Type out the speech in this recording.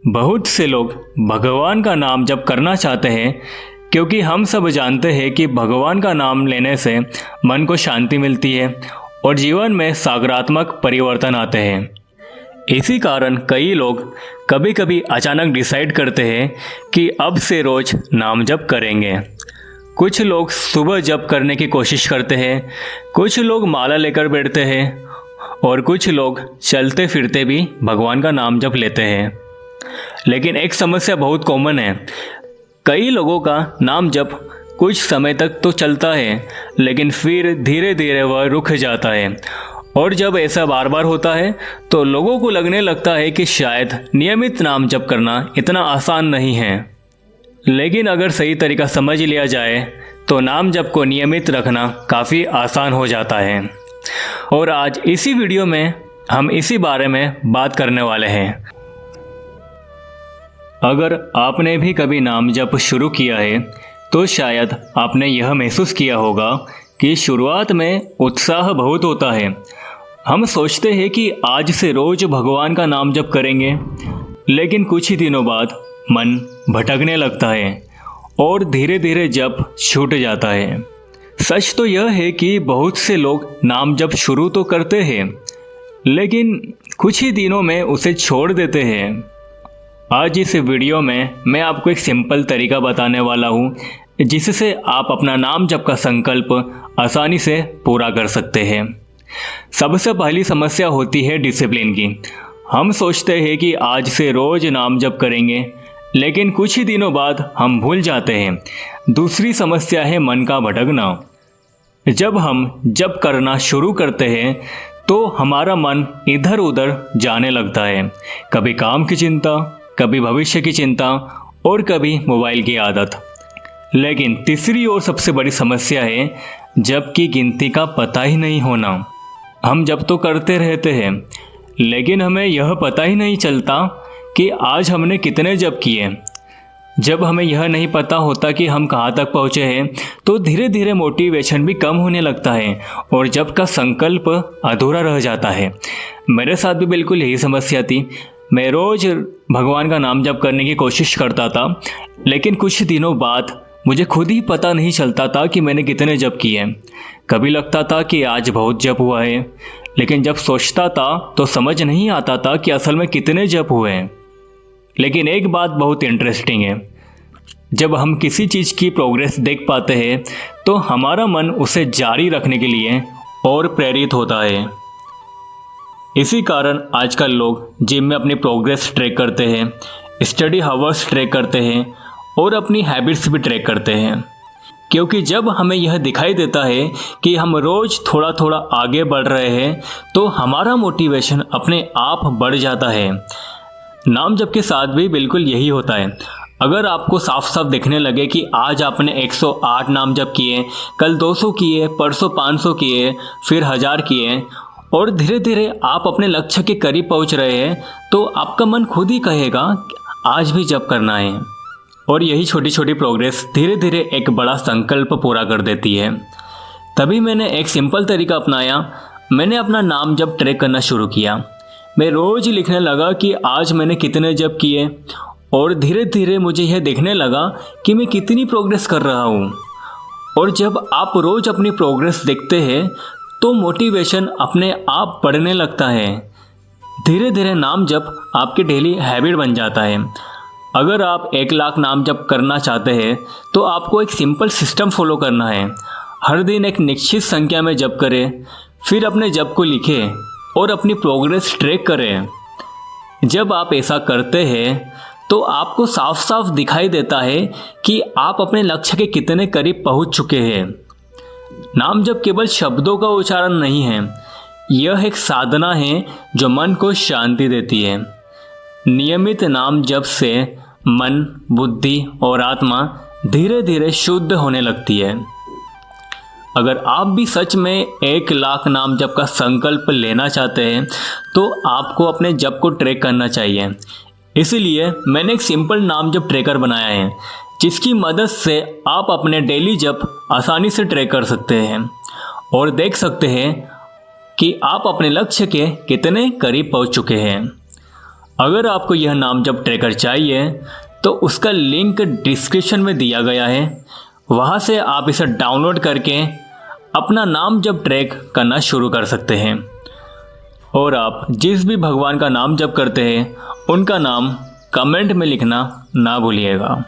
बहुत से लोग भगवान का नाम जप करना चाहते हैं क्योंकि हम सब जानते हैं कि भगवान का नाम लेने से मन को शांति मिलती है और जीवन में सकारात्मक परिवर्तन आते हैं। इसी कारण कई लोग कभी कभी अचानक डिसाइड करते हैं कि अब से रोज नाम जप करेंगे। कुछ लोग सुबह जप करने की कोशिश करते हैं, कुछ लोग माला लेकर बैठते हैं और कुछ लोग चलते फिरते भी भगवान का नाम जप लेते हैं। लेकिन एक समस्या बहुत कॉमन है। कई लोगों का नाम जप कुछ समय तक तो चलता है, लेकिन फिर धीरे धीरे वह रुक जाता है। और जब ऐसा बार बार होता है तो लोगों को लगने लगता है कि शायद नियमित नाम जप करना इतना आसान नहीं है। लेकिन अगर सही तरीका समझ लिया जाए तो नाम जप को नियमित रखना काफ़ी आसान हो जाता है। और आज इसी वीडियो में हम इसी बारे में बात करने वाले हैं। अगर आपने भी कभी नाम जप शुरू किया है तो शायद आपने यह महसूस किया होगा कि शुरुआत में उत्साह बहुत होता है। हम सोचते हैं कि आज से रोज भगवान का नाम जप करेंगे, लेकिन कुछ ही दिनों बाद मन भटकने लगता है और धीरे धीरे जप छूट जाता है। सच तो यह है कि बहुत से लोग नाम जप शुरू तो करते हैं, लेकिन कुछ ही दिनों में उसे छोड़ देते हैं। आज इस वीडियो में मैं आपको एक सिंपल तरीका बताने वाला हूँ जिससे आप अपना नाम जप का संकल्प आसानी से पूरा कर सकते हैं। सबसे पहली समस्या होती है डिसिप्लिन की। हम सोचते हैं कि आज से रोज नाम जप करेंगे, लेकिन कुछ ही दिनों बाद हम भूल जाते हैं। दूसरी समस्या है मन का भटकना। जब हम जप करना शुरू करते हैं तो हमारा मन इधर उधर जाने लगता है। कभी काम की चिंता, कभी भविष्य की चिंता और कभी मोबाइल की आदत। लेकिन तीसरी और सबसे बड़ी समस्या है जप की गिनती का पता ही नहीं होना। हम जप तो करते रहते हैं, लेकिन हमें यह पता ही नहीं चलता कि आज हमने कितने जप किए। जब हमें यह नहीं पता होता कि हम कहाँ तक पहुँचे हैं तो धीरे धीरे मोटिवेशन भी कम होने लगता है और जप का संकल्प अधूरा रह जाता है। मेरे साथ भी बिल्कुल यही समस्या थी। मैं रोज़ भगवान का नाम जप करने की कोशिश करता था, लेकिन कुछ दिनों बाद मुझे खुद ही पता नहीं चलता था कि मैंने कितने जप किए। कभी लगता था कि आज बहुत जप हुआ है, लेकिन जब सोचता था तो समझ नहीं आता था कि असल में कितने जप हुए हैं। लेकिन एक बात बहुत इंटरेस्टिंग है, जब हम किसी चीज़ की प्रोग्रेस देख पाते हैं तो हमारा मन उसे जारी रखने के लिए और प्रेरित होता है। इसी कारण आजकल लोग जिम में अपनी प्रोग्रेस ट्रैक करते हैं, स्टडी हावर्स ट्रैक करते हैं और अपनी हैबिट्स भी ट्रैक करते हैं, क्योंकि जब हमें यह दिखाई देता है कि हम रोज़ थोड़ा थोड़ा आगे बढ़ रहे हैं तो हमारा मोटिवेशन अपने आप बढ़ जाता है। नाम जप के साथ भी बिल्कुल यही होता है। अगर आपको साफ साफ दिखने लगे कि आज आपने 108 नाम जप किए, कल 200 किए, परसों 500 किए, फिर 1000 किए और धीरे धीरे आप अपने लक्ष्य के करीब पहुंच रहे हैं, तो आपका मन खुद ही कहेगा आज भी जप करना है। और यही छोटी छोटी प्रोग्रेस धीरे धीरे एक बड़ा संकल्प पूरा कर देती है। तभी मैंने एक सिंपल तरीका अपनाया। मैंने अपना नाम जप ट्रैक करना शुरू किया। मैं रोज़ लिखने लगा कि आज मैंने कितने जप किए और धीरे धीरे मुझे यह देखने लगा कि मैं कितनी प्रोग्रेस कर रहा हूँ। और जब आप रोज़ अपनी प्रोग्रेस देखते हैं तो मोटिवेशन अपने आप बढ़ने लगता है। धीरे धीरे नाम जप आपकी डेली हैबिट बन जाता है। अगर आप 1 लाख नाम जप करना चाहते हैं तो आपको एक सिंपल सिस्टम फॉलो करना है। हर दिन एक निश्चित संख्या में जप करें, फिर अपने जप को लिखें और अपनी प्रोग्रेस ट्रैक करें। जब आप ऐसा करते हैं तो आपको साफ साफ दिखाई देता है कि आप अपने लक्ष्य के कितने करीब पहुंच चुके हैं। नाम जप केवल शब्दों का उच्चारण नहीं है, यह एक साधना है जो मन को शांति देती है। नियमित नाम जप से मन, बुद्धि और आत्मा धीरे धीरे शुद्ध होने लगती है। अगर आप भी सच में 1 लाख नाम जप का संकल्प लेना चाहते हैं तो आपको अपने जप को ट्रैक करना चाहिए। इसलिए मैंने एक सिंपल नाम जप ट्रैकर बनाया है, जिसकी मदद से आप अपने डेली जप आसानी से ट्रैक कर सकते हैं और देख सकते हैं कि आप अपने लक्ष्य के कितने करीब पहुंच चुके हैं। अगर आपको यह नाम जप ट्रैकर चाहिए तो उसका लिंक डिस्क्रिप्शन में दिया गया है, वहाँ से आप इसे डाउनलोड करके अपना नाम जप ट्रैक करना शुरू कर सकते हैं। और आप जिस भी भगवान का नाम जप करते हैं उनका नाम कमेंट में लिखना ना भूलिएगा।